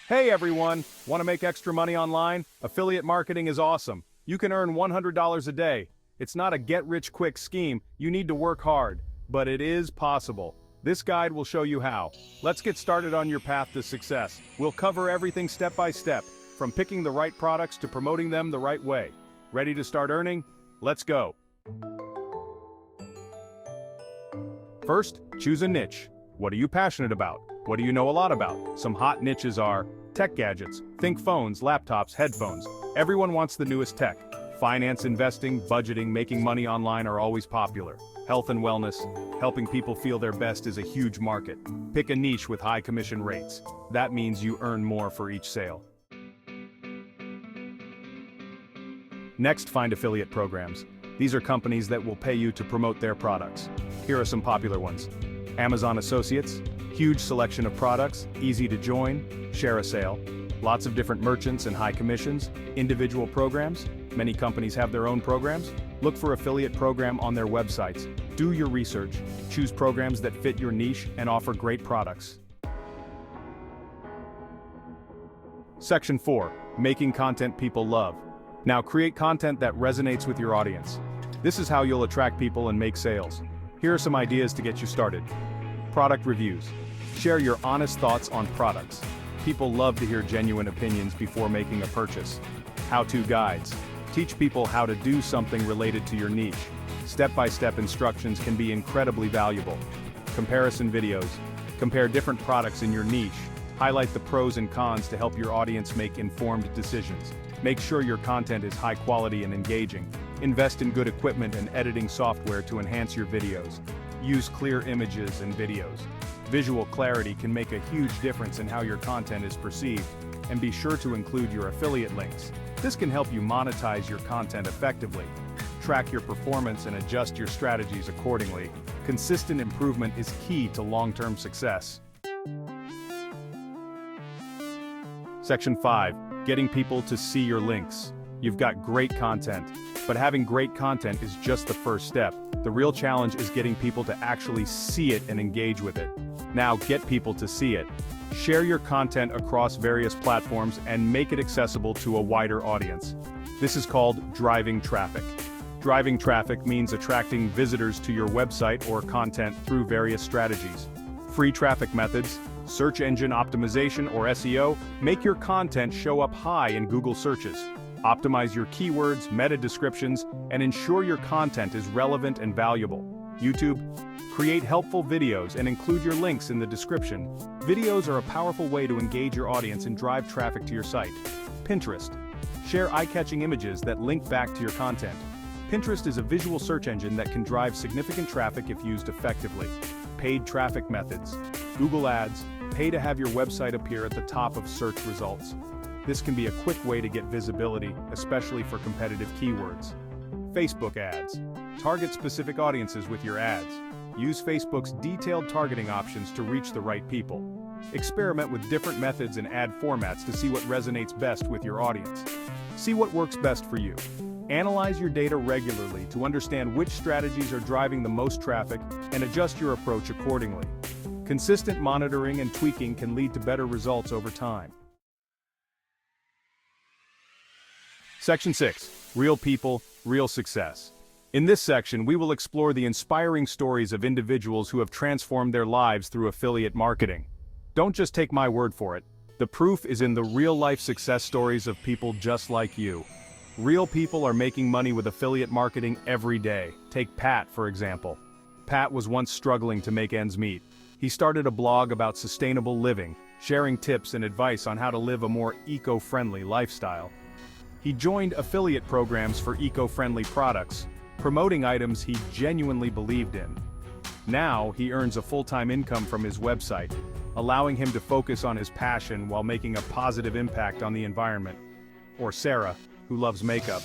Hey everyone! Want to make extra money online? Affiliate marketing is awesome. You can earn $100 a day. It's not a get-rich-quick scheme, you need to work hard. But it is possible. This guide will show you how. Let's get started on your path to success. We'll cover everything step by step, from picking the right products to promoting them the right way. Ready to start earning? Let's go! First, choose a niche. What are you passionate about? What do you know a lot about? Some hot niches are tech gadgets. Think phones, laptops, headphones. Everyone wants the newest tech. Finance, investing, budgeting, making money online are always popular. Health and wellness, helping people feel their best is a huge market. Pick a niche with high commission rates. That means you earn more for each sale. Next, find affiliate programs. These are companies that will pay you to promote their products. Here are some popular ones. Amazon Associates, huge selection of products, easy to join, share a sale. Lots of different merchants and high commissions. Individual programs, many companies have their own programs. Look for affiliate program on their websites. Do your research, choose programs that fit your niche and offer great products. Section 4, making content people love. Now create content that resonates with your audience. This is how you'll attract people and make sales. Here are some ideas to get you started. Product reviews. Share your honest thoughts on products. People love to hear genuine opinions before making a purchase. How-to guides. Teach people how to do something related to your niche. Step-by-step instructions can be incredibly valuable. Comparison videos. Compare different products in your niche. Highlight the pros and cons to help your audience make informed decisions. Make sure your content is high quality and engaging. Invest in good equipment and editing software to enhance your videos. Use clear images and videos. Visual clarity can make a huge difference in how your content is perceived, and be sure to include your affiliate links. This can help you monetize your content effectively. Track your performance and adjust your strategies accordingly. Consistent improvement is key to long-term success. Section 5, getting people to see your links. You've got great content, but having great content is just the first step. The real challenge is getting people to actually see it and engage with it. Now get people to see it. Share your content across various platforms and make it accessible to a wider audience. This is called driving traffic. Driving traffic means attracting visitors to your website or content through various strategies. Free traffic methods, search engine optimization or SEO, make your content show up high in Google searches. Optimize your keywords, meta descriptions, and ensure your content is relevant and valuable. YouTube, create helpful videos and include your links in the description. Videos are a powerful way to engage your audience and drive traffic to your site. Pinterest, share eye-catching images that link back to your content. Pinterest is a visual search engine that can drive significant traffic if used effectively. Paid traffic methods. Google Ads, pay to have your website appear at the top of search results. This can be a quick way to get visibility, especially for competitive keywords. Facebook ads. Target specific audiences with your ads. Use Facebook's detailed targeting options to reach the right people. Experiment with different methods and ad formats to see what resonates best with your audience. See what works best for you. Analyze your data regularly to understand which strategies are driving the most traffic and adjust your approach accordingly. Consistent monitoring and tweaking can lead to better results over time. Section 6, real people, real success. In this section, we will explore the inspiring stories of individuals who have transformed their lives through affiliate marketing. Don't just take my word for it. The proof is in the real-life success stories of people just like you. Real people are making money with affiliate marketing every day. Take Pat, for example. Pat was once struggling to make ends meet. He started a blog about sustainable living, sharing tips and advice on how to live a more eco-friendly lifestyle. He joined affiliate programs for eco-friendly products, promoting items he genuinely believed in. Now, he earns a full-time income from his website, allowing him to focus on his passion while making a positive impact on the environment. Or Sarah, who loves makeup.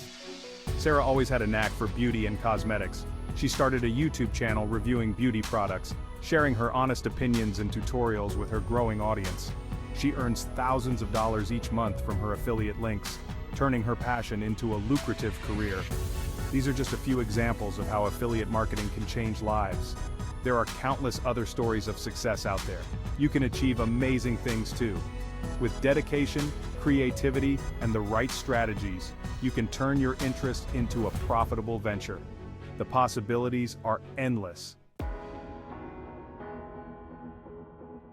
Sarah always had a knack for beauty and cosmetics. She started a YouTube channel reviewing beauty products, sharing her honest opinions and tutorials with her growing audience. She earns thousands of dollars each month from her affiliate links, turning her passion into a lucrative career. These are just a few examples of how affiliate marketing can change lives. There are countless other stories of success out there. You can achieve amazing things too. With dedication, creativity, and the right strategies, you can turn your interest into a profitable venture. The possibilities are endless.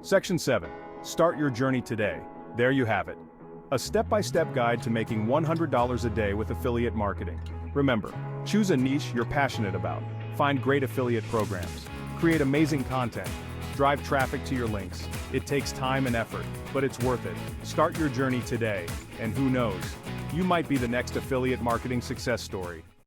Section 7. Start your journey today. There you have it. A step-by-step guide to making $100 a day with affiliate marketing. Remember, choose a niche you're passionate about. Find great affiliate programs. Create amazing content. Drive traffic to your links. It takes time and effort, but it's worth it. Start your journey today, and who knows, you might be the next affiliate marketing success story.